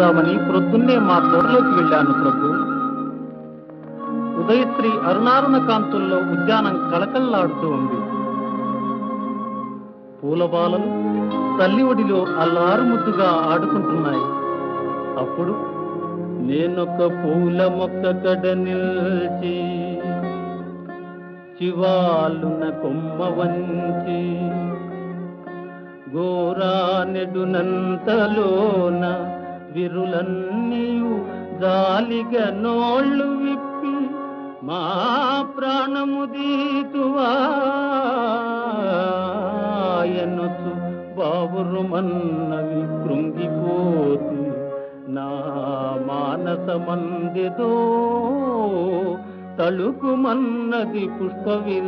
చూద్దామని ప్రొద్దున్నే మా తోటలోకి వెళ్ళాను ప్రభు. ఉదయశ్రీ అరుణారుణ కాంతుల్లో ఉద్యానం కళకళలాడుతూ ఉంది. పూలబాలలు తల్లి ఒడిలో అల్లారు ముద్దుగా ఆడుకుంటున్నాయి. అప్పుడు నేనొక పూల మొక్క కడ నిల్చి చివాలున కొమ్మ వంచి గోరానెడునంతలోన విరులన్నీయు జాలిగా నోళ్ళు విప్పి మా ప్రాణము దీతువాయనొచ్చు బావురుమన్నవి కృంగిపోతి నా మానసమందిదో తళుకుమన్నది పుష్పవిలా